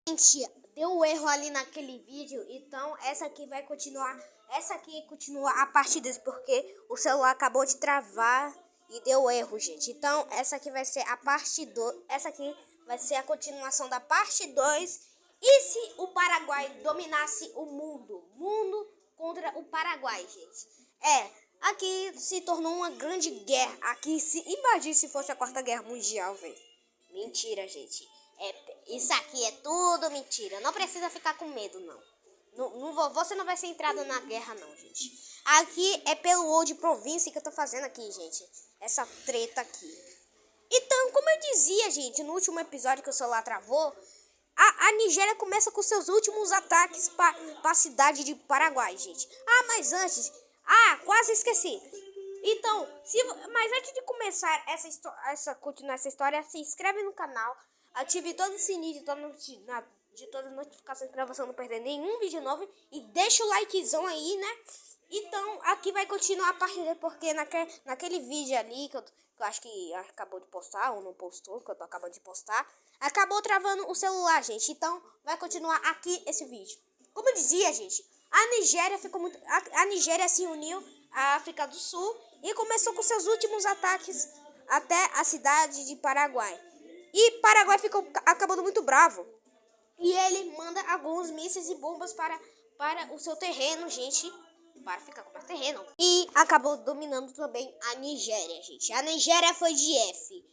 Gente, deu erro ali naquele vídeo, então essa aqui vai continuar. Essa aqui continua a parte 2, porque o celular acabou de travar e deu erro, gente. Então essa aqui vai ser a parte 2. Essa aqui vai ser a continuação da parte 2. E se o Paraguai dominasse o mundo? Mundo contra o Paraguai, gente. Aqui se tornou uma grande guerra. Aqui se imagine se fosse a Quarta Guerra Mundial, velho. Mentira, gente. Isso aqui é tudo mentira. Não precisa ficar com medo, não. Você não vai ser entrado na guerra, não, gente. Aqui é pelo World Province que eu tô fazendo aqui, gente. Essa treta aqui. Então, como eu dizia, gente, no último episódio que o celular travou, a Nigéria começa com seus últimos ataques para a cidade de Paraguai, gente. Mas antes... quase esqueci. Então, mas antes de começar continuar essa história, se inscreve no canal, ative todo o sininho de todas as notificações para você não perder nenhum vídeo novo e deixa o likezão aí, né? Então, aqui vai continuar a parte dele, porque naquele vídeo ali que eu acho que acabou de postar, ou não postou, que eu tô acabando de postar, acabou travando o celular, gente. Então, vai continuar aqui esse vídeo. Como eu dizia, gente, a Nigéria se uniu à África do Sul e começou com seus últimos ataques até a cidade de Paraguai. E Paraguai acabando muito bravo. E ele manda alguns mísseis e bombas para o seu terreno, gente. Para ficar com mais terreno. E acabou dominando também a Nigéria, gente. A Nigéria foi de F.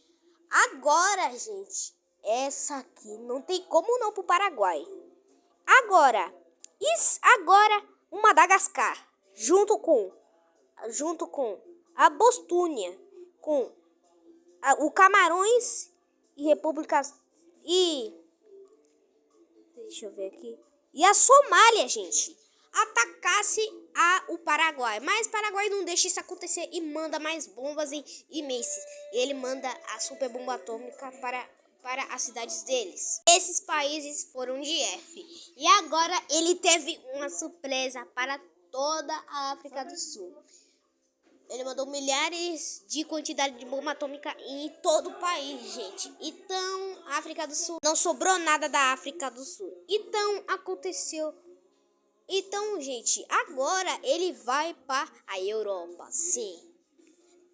Agora, gente, essa aqui não tem como não pro Paraguai. Agora o Madagascar, junto com a Bostúnia, com o Camarões e Repúblicas deixa eu ver aqui. E a Somália, gente, atacasse o Paraguai. Mas o Paraguai não deixa isso acontecer e manda mais bombas e mísseis. Ele manda a super bomba atômica para as cidades deles. Esses países foram de F. E agora ele teve uma surpresa para toda a África do Sul. Ele mandou milhares de quantidade de bomba atômica em todo o país, gente. Então, a África do Sul, não sobrou nada da África do Sul. Então, aconteceu. Então, gente, agora ele vai para a Europa, sim.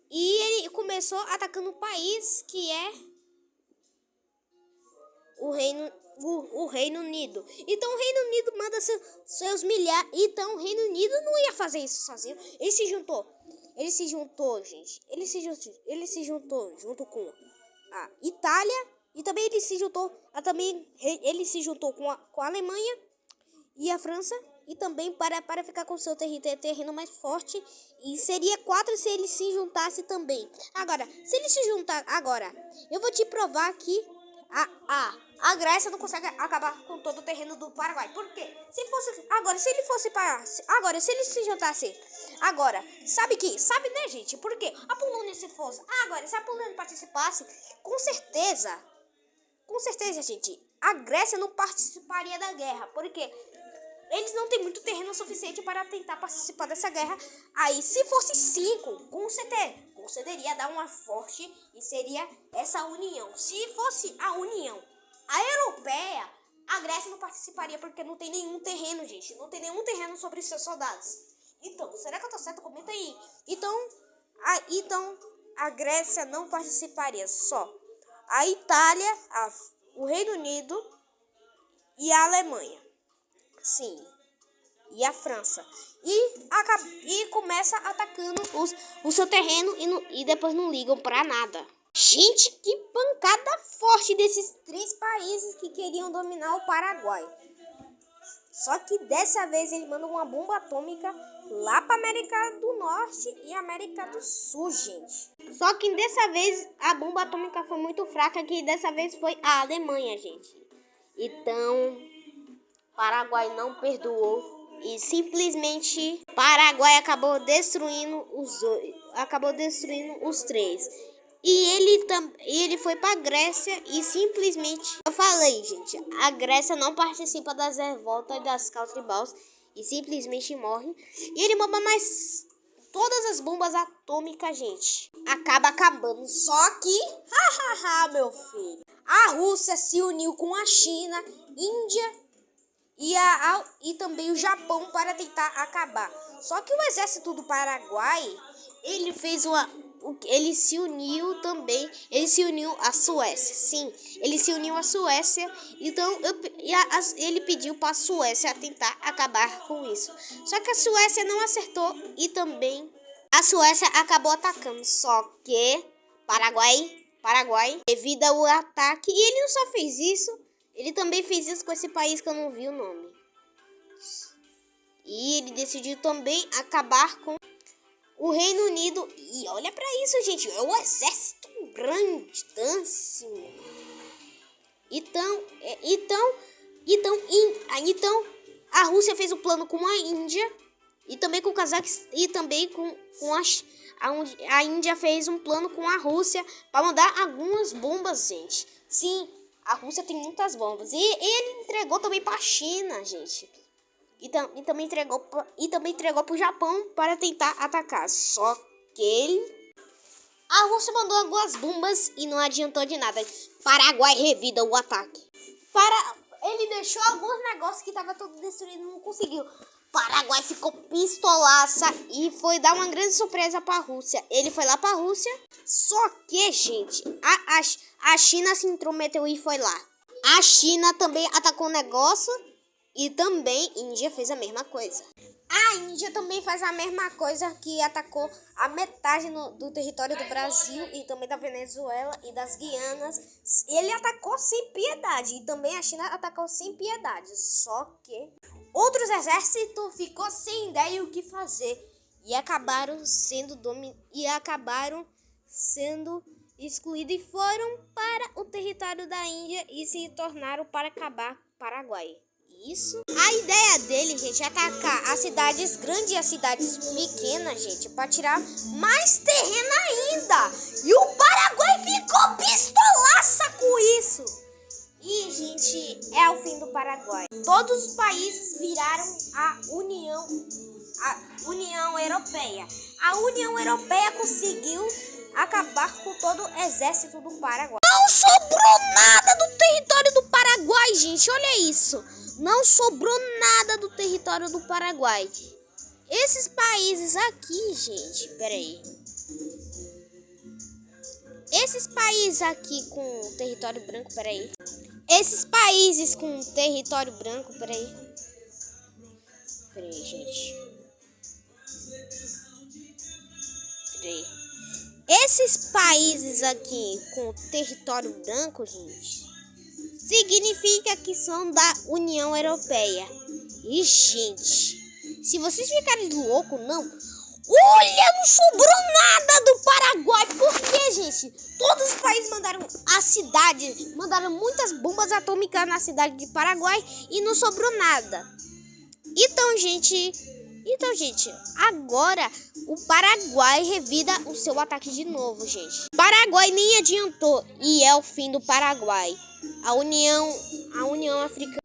E ele começou atacando um país que é o Reino Unido. Então o Reino Unido manda seus milhares. Então o Reino Unido não ia fazer isso sozinho. Ele se juntou, gente. Ele se juntou junto com a Itália. E também ele se juntou com a Alemanha e a França. E também para ficar com seu terreno mais forte. E seria 4 se ele se juntasse também. Agora, se ele se juntar agora, eu vou te provar que a Grécia não consegue acabar com todo o terreno do Paraguai. Por quê? Se ele se juntasse agora, sabe, né, gente? Por quê? A Polônia se a Polônia participasse, com certeza, gente, a Grécia não participaria da guerra. Por quê? Eles não têm muito terreno suficiente para tentar participar dessa guerra. Aí, se fosse 5, concederia dar uma forte e seria essa união. Se fosse a união, a europeia, a Grécia não participaria porque não tem nenhum terreno, gente. Não tem nenhum terreno sobre seus soldados. Então, será que eu tô certo? Comenta aí. Então, a Grécia não participaria, só a Itália, o Reino Unido e a Alemanha. Sim, e a França. E começa atacando o seu terreno e depois não ligam pra nada. Gente, que pancada forte desses 3 países que queriam dominar o Paraguai. Só que dessa vez eles mandam uma bomba atômica lá pra América do Norte e América do Sul, gente. Só que dessa vez a bomba atômica foi muito fraca, que dessa vez foi a Alemanha, gente. Então, Paraguai não perdoou e simplesmente Paraguai acabou destruindo os 3. E ele foi para Grécia e simplesmente, eu falei, gente, a Grécia não participa das revoltas das Countryballs e simplesmente morre. E ele manda mais todas as bombas atômicas, gente. Acabando. Só que, meu filho, a Rússia se uniu com a China Índia e também o Japão para tentar acabar. Só que o exército do Paraguai, ele se uniu à Suécia. Sim, ele se uniu à Suécia. Então ele pediu para a Suécia tentar acabar com isso. Só que a Suécia não acertou e também a Suécia acabou atacando. Só que Paraguai, devido ao ataque, e ele não só fez isso, ele também fez isso com esse país que eu não vi o nome. E ele decidiu também acabar com o Reino Unido. E olha pra isso, gente. É um exército grandíssimo. Então, a Rússia fez um plano com a Índia. E também com o Cazaquistão. E também com a Índia fez um plano com a Rússia para mandar algumas bombas, gente. Sim, a Rússia tem muitas bombas. E ele entregou também para a China, gente. E também entregou para o Japão para tentar atacar. Só que a Rússia mandou algumas bombas e não adiantou de nada. Paraguai revida o ataque. Ele deixou alguns negócios que estavam tudo destruído, não conseguiu. Paraguai ficou pistolaça e foi dar uma grande surpresa para a Rússia. Ele foi lá para a Rússia, só que, gente, a China se intrometeu e foi lá. A China também atacou o negócio e também a Índia fez a mesma coisa. A Índia também faz a mesma coisa, que atacou a metade do território do Brasil e também da Venezuela e das Guianas. Ele atacou sem piedade e também a China atacou sem piedade. Só que outros exércitos ficou sem ideia o que fazer e acabaram sendo excluídos e foram para o território da Índia e se tornaram para acabar com o Paraguai. Isso. A ideia dele, gente, é atacar as cidades grandes e as cidades pequenas, gente, para tirar mais terreno ainda. E o Paraguai ficou pistolaça com isso. E, gente, é o fim do Paraguai. Todos os países viraram a União Europeia. A União Europeia conseguiu acabar com todo o exército do Paraguai. Não sobrou nada do território do Paraguai, gente. Olha isso. Não sobrou nada do território do Paraguai. Esses países aqui, gente, peraí. Esses países aqui com território branco, peraí. Esses países com território branco, peraí. Peraí, gente. Peraí. Esses países aqui com território branco, gente, significa que são da União Europeia. E, gente, se vocês ficarem loucos, não. Olha, não sobrou nada do Paraguai. Por quê, gente? Todos os países mandaram muitas bombas atômicas na cidade de Paraguai e não sobrou nada. Então, gente, agora o Paraguai revida o seu ataque de novo, gente. O Paraguai nem adiantou e é o fim do Paraguai. A União Africana,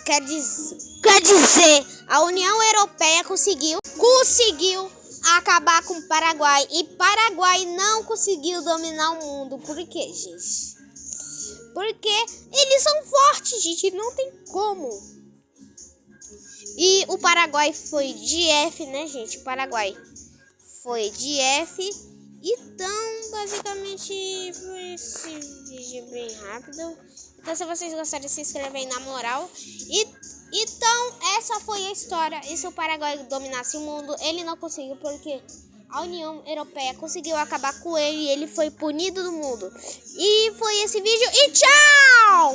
quer dizer, a União Europeia conseguiu acabar com o Paraguai. E Paraguai não conseguiu dominar o mundo. Por quê, gente? Porque eles são fortes, gente, não tem como. E o Paraguai foi de F, né, gente? O Paraguai foi de F. Então, basicamente, foi esse vídeo bem rápido. Então, se vocês gostarem, se inscreve aí na moral. Então, essa foi a história. E se o Paraguai dominasse o mundo, ele não conseguiu, porque a União Europeia conseguiu acabar com ele e ele foi punido do mundo. E foi esse vídeo e tchau!